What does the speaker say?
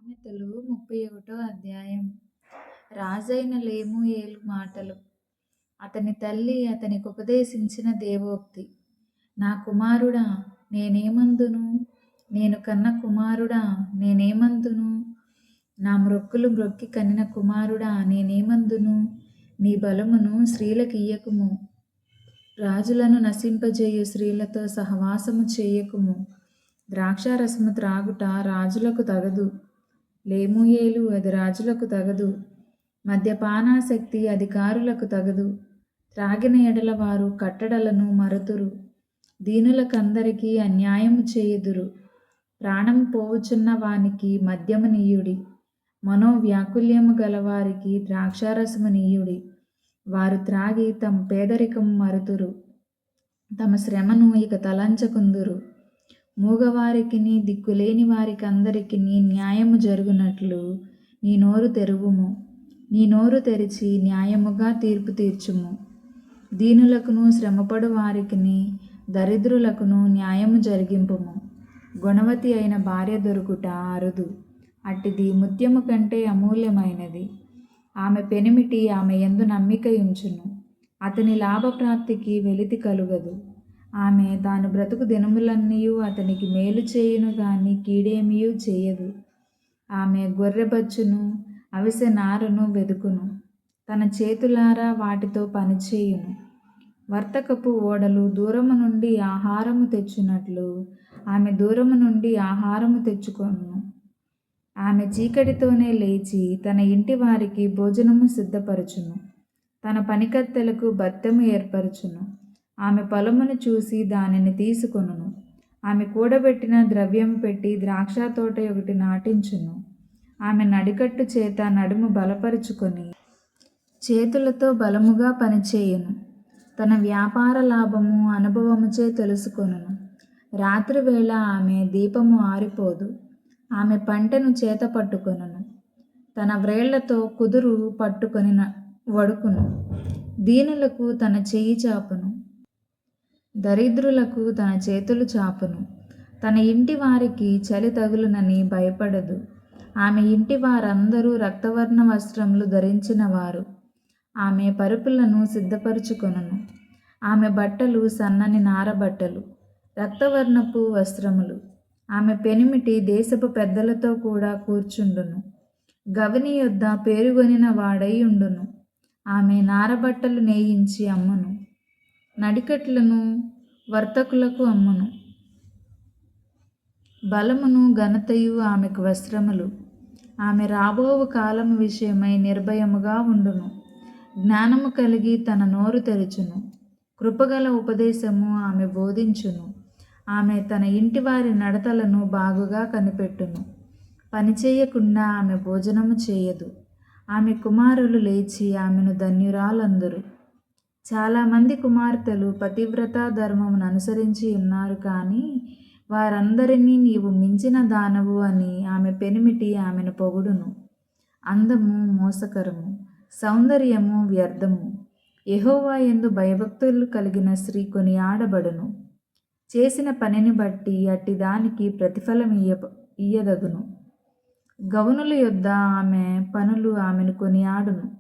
సామెతలు 31 అధ్యాయం. రాజైన లెమూయేలు మాటలు. అతని తల్లి అతనికి ఉపదేశించిన దేవోక్తి. నా కుమారుడా, నేనేమందును? నేను కన్న కుమారుడా, నేనేమందును? నా మ్రొక్కులు మ్రొక్కి కనిన కుమారుడా, నేనేమందును? నీ బలమును స్త్రీలకియ్యకుము. రాజులను నశింపజేయు స్త్రీలతో సహవాసము చేయకుము. ద్రాక్షారసము త్రాగుట రాజులకు తగదు. లెమూయేలు, అది రాజులకు తగదు. మద్యపానాసక్తి అధికారులకు తగదు. త్రాగిన ఎడల వారు కట్టడలను మరుతురు. దీనులకందరికీ అన్యాయము చేయుదురు. ప్రాణము పోవుచున్న వానికి మద్యము నీయుడి. మనోవ్యాకుల్యము గలవారికి ద్రాక్షారసము నీయుడి. వారు త్రాగి తమ పేదరికము మరుతురు. తమ శ్రమను ఇక తలంచకుందురు. మూగవారికిని దిక్కులేని వారికందరికిని న్యాయము జరుగునట్లు నీ నోరు తెరువుము. నీ నోరు తెరిచి న్యాయముగా తీర్పు తీర్చుము. దీనులకును శ్రమపడు వారికిని దరిద్రులకును న్యాయము జరిగింపుము. గుణవతి అయిన భార్య దొరుకుట అరుదు. అట్టిది ముత్యము కంటే అమూల్యమైనది. ఆమె పెనిమిటి ఆమె యందు నమ్మిక ఉంచును. అతని లాభప్రాప్తికి వెలితి కలుగదు. ఆమె తాను బ్రతుకు దినములన్నీయు అతనికి మేలు చేయును గాని కీడేమియూ చేయదు. ఆమె గొర్రెబచ్చును అవిసె నారను వెదుకును. తన చేతులారా వాటితో పనిచేయును. వర్తకపు ఓడలు దూరము నుండి ఆహారము తెచ్చునట్లు ఆమె దూరము నుండి ఆహారము తెచ్చుకొనును. ఆమె చీకటితోనే లేచి తన ఇంటి వారికి భోజనము సిద్ధపరచును. తన పనికత్తెలకు భత్యము ఏర్పరచును. ఆమె పొలమును చూసి దానిని తీసుకొనును. ఆమె కూడబెట్టిన ద్రవ్యము పెట్టి ద్రాక్ష తోట ఒకటి నాటించును. ఆమె నడికట్టు చేత నడుము బలపరుచుకొని చేతులతో బలముగా పనిచేయును. తన వ్యాపార లాభము అనుభవముచే తెలుసుకొనును. రాత్రివేళ ఆమె దీపము ఆరిపోదు. ఆమె పంటను చేత పట్టుకొనును. తన వ్రేళ్లతో కుదురు పట్టుకొని వడుకును. దీనులకు తన చెయ్యి చాపును. దరిద్రులకు తన చేతులు చాపును. తన ఇంటి వారికి చలి తగులునని భయపడదు. ఆమె ఇంటి వారందరూ రక్తవర్ణ వస్త్రములు ధరించిన వారు. ఆమె పరుపులను సిద్ధపరచుకొనును. ఆమె బట్టలు సన్నని నారబట్టలు, రక్తవర్ణపు వస్త్రములు. ఆమె పెనిమిటి దేశపు పెద్దలతో కూడా కూర్చుండును. గవిని యొద్ద పేరుగొనిన వాడై ఉండును. ఆమె నారబట్టలు నేయించి అమ్మును. నడికట్లను వర్తకులకు అమ్మును. బలమును ఘనతయు ఆమెకు వస్త్రములు. ఆమె రాబోవు కాలము విషయమై నిర్భయముగా ఉండును. జ్ఞానము కలిగి తన నోరు తెరుచును. కృపగల ఉపదేశము ఆమె బోధించును. ఆమె తన ఇంటి వారి నడతలను బాగుగా కనిపెట్టును. పనిచేయకుండా ఆమె భోజనము చేయదు. ఆమె కుమారులు లేచి ఆమెను ధన్యురాలందురు. చాలామంది కుమార్తెలు పతివ్రతా ధర్మమును అనుసరించి ఉన్నారు, కానీ వారందరినీ నీవు మించిన దానవు అని ఆమె పెనిమిటి ఆమెను పొగుడును. అందము మోసకరము, సౌందర్యము వ్యర్థము. యెహోవా యందు భయభక్తులు కలిగిన స్త్రీ కొనియాడబడును. చేసిన పనిని బట్టి అట్టి దానికి ప్రతిఫలం ఇయ్యదగును. గౌనుల యొద్ద ఆమె పనులు ఆమెను కొనియాడును.